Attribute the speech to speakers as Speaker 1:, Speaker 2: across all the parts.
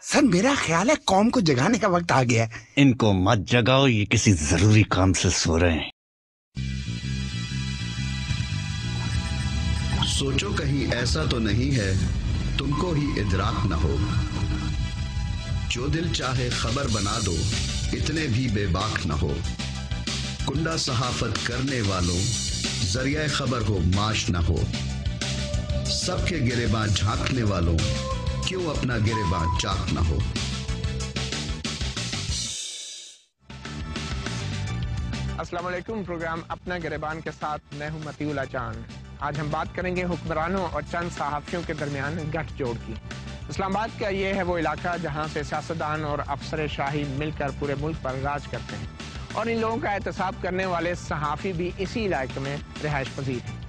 Speaker 1: Sir मेरा ख्याल है कौम को जगाने का वक्त आ गया है।
Speaker 2: इनको मत जगाओ, ये किसी जरूरी काम से सो रहे हैं।
Speaker 3: सोचो कहीं ऐसा तो नहीं है तुमको ही इदराक न हो, जो दिल चाहे खबर बना दो इतने भी बेबाक न हो। कुंडा सहाफत करने वालों जरिया खबर हो माश न हो, सबके गिरेबां झांकने वालों क्यों अपना गिरेबां चाक न हो।
Speaker 4: अस्सलाम वालेकुम। प्रोग्राम अपना गिरेबान के साथ मैं हूं मतीउल्लाह जान। आज हम बात करेंगे हुक्मरानों और चंद सहाफ़ियों के दरमियान गठजोड़ की। इस्लामाबाद का ये है वो इलाका जहां से सियासतदान और अफसर शाही मिलकर पूरे मुल्क पर राज करते हैं, और इन लोगों का एहतसाब करने वाले सहाफ़ी भी इसी इलाके में रिहाइश पजीर हैं।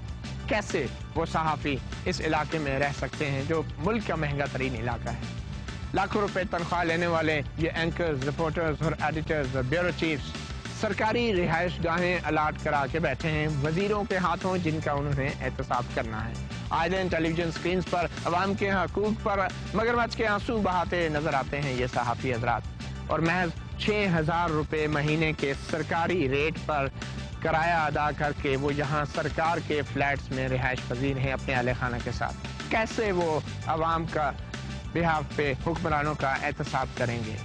Speaker 4: कैसे वो सहाफ़ी इस इलाके में रह सकते हैं जो मुल्क का महंगा तरीन इलाका है। लाखों रुपए तनख्वाह लेने वाले ये एंकर्स, रिपोर्टर्स और एडिटर्स और ब्यूरो चीफ्स सरकारी रिहाइश गाहें अलाट करा के बैठे हैं वजीरों के हाथों, जिनका उन्होंने एहतसाब करना है। आए दिन टेलीविजन स्क्रीन पर अवाम के हकूक पर मगरमच्छ के आंसू बहाते नजर आते हैं ये सहाफ़ी हजरात, और महज 6,000 रुपये महीने के सरकारी रेट पर किराया अदा करके वो यहाँ सरकार के फ्लैट्स में रिहाइश पजीर हैं अपने अहले खाना के साथ। कैसे वो अवाम का बिहाफ पे हुक्मरानों का एहतसाब करेंगे?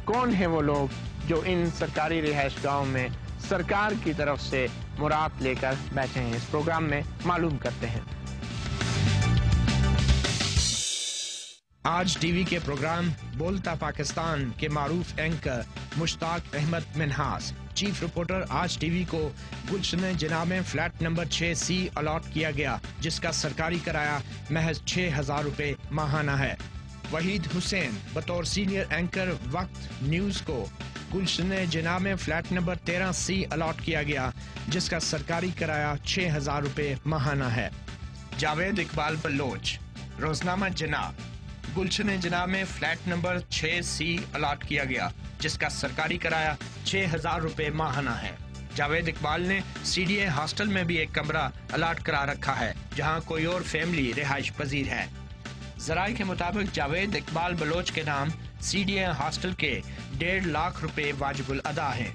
Speaker 4: कौन है वो लोग जो इन सरकारी रिहाइश गाहों में सरकार की तरफ से मुराद लेकर बैठे हैं? इस प्रोग्राम में मालूम करते हैं। आज टीवी के प्रोग्राम बोलता पाकिस्तान के मारूफ anchor Mushtaq Ahmed Minhas, chief reporter Aaj TV को गुलशन जिना में फ्लैट नंबर 6C अलॉट किया गया, जिसका सरकारी किराया महज 6,000 रुपये माहाना है। वहीद हुसैन बतौर सीनियर एंकर वक्त न्यूज़ को गुलशन जिना में फ्लैट नंबर 13C अलॉट किया गया, जिसका सरकारी किराया 6,000 रुपये माहाना है। जावेद इकबाल बलोच रोजनामा जिना गुलशन जिना में फ्लैट नंबर 6C अलॉट किया गया, जिसका सरकारी किराया 6,000 रुपये माहाना है। जावेद इकबाल ने CDA हॉस्टल में भी एक कमरा अलॉट करा रखा है, जहां कोई और फैमिली रिहाइश पजीर है। जराये के मुताबिक जावेद इकबाल बलोच के नाम CDA हॉस्टल के 1.5 लाख रुपए वाजिबुल अदा हैं।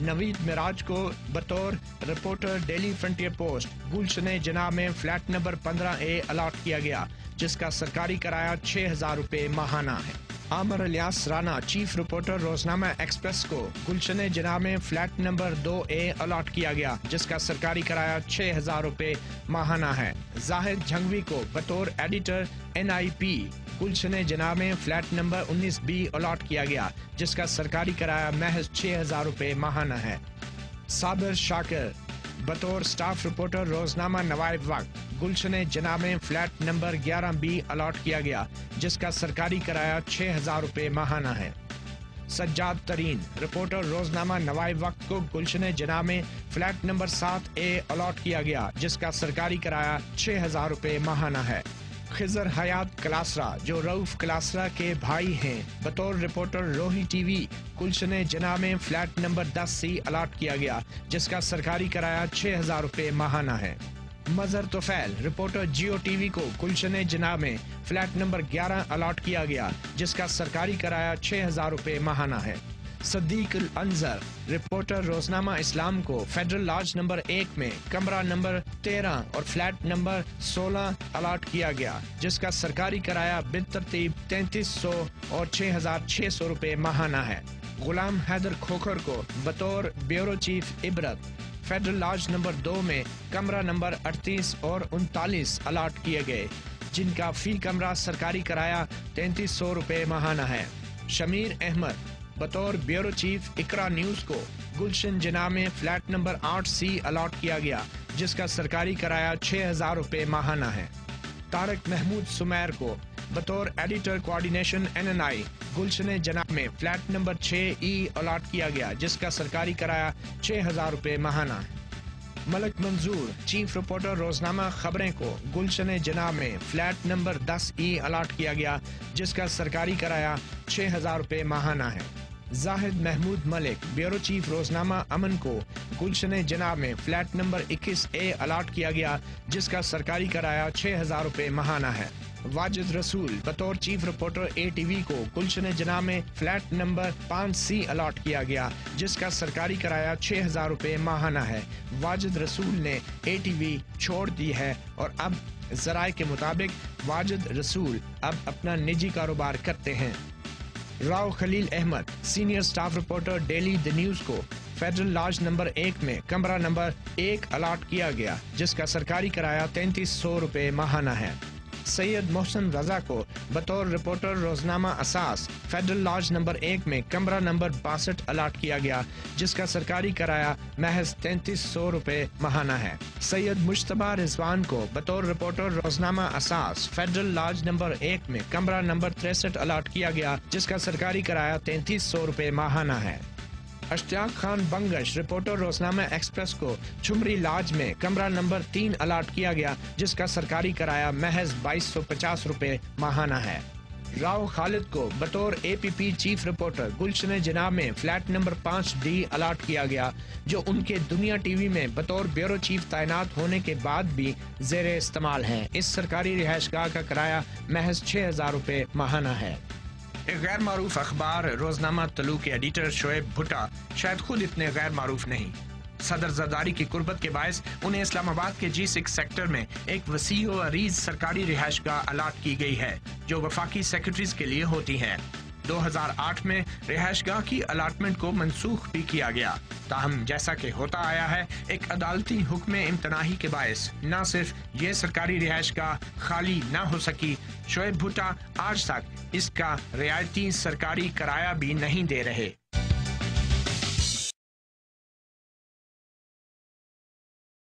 Speaker 4: नवीद मिराज को बतौर रिपोर्टर डेली फ्रंटियर पोस्ट गुलशन जिना में फ्लैट नंबर 15A अलॉट किया गया, जिसका सरकारी किराया 6,000 रुपये माहाना है। आमर इलियास राना चीफ रिपोर्टर रोजनामा एक्सप्रेस को गुलशन जिना में फ्लैट नंबर 2A अलॉट किया गया, जिसका सरकारी किराया 6,000 रुपये माहाना है। जाहिद झंगवी को बतौर एडिटर NIP गुलशन जिना में फ्लैट नंबर 19B अलॉट किया गया, जिसका सरकारी किराया महज 6,000 रुपये माहाना है। साबिर शाकिर बतौर स्टाफ रिपोर्टर रोजनामा नवाइब वक्त गुलशन जिना में फ्लैट नंबर 11B अलॉट किया गया, जिसका सरकारी किराया 6,000 रुपये माहाना है। सज्जाद तरीन रिपोर्टर रोजनामा नवाइब वक्त को गुलशन जिना में फ्लैट नंबर 7A अलॉट किया गया, जिसका सरकारी किराया 6,000 रुपये माहाना है। खिजर हयात कलासरा जो रऊफ कलासरा के भाई हैं बतौर रिपोर्टर रोही टीवी गुलशन जिना में फ्लैट नंबर 10C अलॉट किया गया, जिसका सरकारी किराया 6,000 रुपये माहाना है। मजहर तोफैल रिपोर्टर जियो टीवी को गुलशन जिना में फ्लैट नंबर 11 अलॉट किया गया, जिसका सरकारी किराया 6,000 रुपये माहाना है। सदीक अल अंजर रिपोर्टर रोजनामा इस्लाम को फेडरल लॉज नंबर 1 में कमरा नंबर 13 और फ्लैट नंबर 16 अलॉट किया गया, जिसका सरकारी किराया बितरतीब 3,300 और 6,600 रुपये माहाना है। गुलाम हैदर खोखर को बतौर bureau chief Ibrat federal laws number 2 में कमरा नंबर 38 और 39 अलॉट किए गए, जिनका फी कमरा सरकारी किराया 3,300 रुपये माहाना है। शमीर अहमद बतौर ब्यूरो चीफ इकरा न्यूज़ को गुलशन जिना में फ्लैट नंबर 8C अलॉट किया गया, जिसका सरकारी किराया 6,000 रुपये माहाना है। तारक महमूद सुमैर को बतौर एडिटर कोऑर्डिनेशन NNI गुलशन जिना में फ्लैट नंबर 6E अलॉट किया गया, जिसका सरकारी किराया 6,000 रुपये माहाना है। मलक मंजूर चीफ रिपोर्टर रोजनामा खबरें को गुलशन जिना में फ्लैट नंबर 10E अलॉट किया गया, जिसका सरकारी किराया 6,000 रुपये माहाना है। जाहिद महमूद मलिक ब्यूरो चीफ रोजनामा अमन को गुलशन जिना में फ्लैट नंबर 21A अलॉट किया गया, जिसका सरकारी किराया 6,000 रुपये माहाना है। वाजिद रसूल बतौर चीफ रिपोर्टर ATV को गुलशन जना में फ्लैट नंबर 5C अलॉट किया गया, जिसका सरकारी किराया 6,000 रुपए माहाना है। वाजिद रसूल ने ATV छोड़ दी है और अब ज़राए के मुताबिक वाजिद रसूल अब अपना निजी कारोबार करते हैं। Rao Khalil Ahmed senior staff reporter daily the news को फेडरल लॉज नंबर 1 में कमरा नंबर 1 अलॉट किया गया, जिसका सरकारी किराया 3300 रुपए माहाना है। सैयद मोहसिन रजा को बतौर रिपोर्टर रोजनामा असास फेडरल लॉज नंबर 1 में कमरा नंबर 62 अलॉट किया गया, जिसका सरकारी किराया महज 3300 रुपए माहाना है। सैयद मुश्तबा रिजवान को बतौर रिपोर्टर रोजनामा असास फेडरल लॉज नंबर 1 में कमरा नंबर 63 अलॉट किया गया, जिसका सरकारी किराया 3300 रुपए माहाना है। अश्तियाक खान बंगश रिपोर्टर रोजनामा एक्सप्रेस को छुमरी लॉज में कमरा नंबर 3 अलॉट किया गया, जिसका सरकारी किराया महज 2250 रुपए माहाना है। राव खालिद को बतौर APP चीफ रिपोर्टर गुलशन जना में फ्लैट नंबर 5D अलॉट किया गया, जो उनके दुनिया TV में बतौर ब्यूरो चीफ तैनात होने के बाद भी ज़ेरे इस्तेमाल है। इस सरकारी रिहाइशगाह का किराया महज 6,000 रुपए माहाना है। एक गैर मारूफ अखबार रोजनामा तलू के एडिटर शोएब भुट्टा शायद खुद इतने गैर मारूफ नहीं। सदर जरदारी की कुर्बत के बायस उन्हें इस्लामाबाद के G6 सेक्टर में एक वसी व अरीज सरकारी रिहाइशगाह अलॉट की गई है, जो वफाकी सेक्रेटरीज के लिए होती है। 2008 में रिहाइशगाह की अलॉटमेंट को मनसूख भी किया गया, ताहम जैसा कि होता आया है, एक अदालती हुक्म इम्तनाही के बायस न सिर्फ ये सरकारी रिहाइशगाह खाली न हो सकी, शोएब भुट्टा आज तक इसका रियायती सरकारी किराया भी नहीं दे रहे।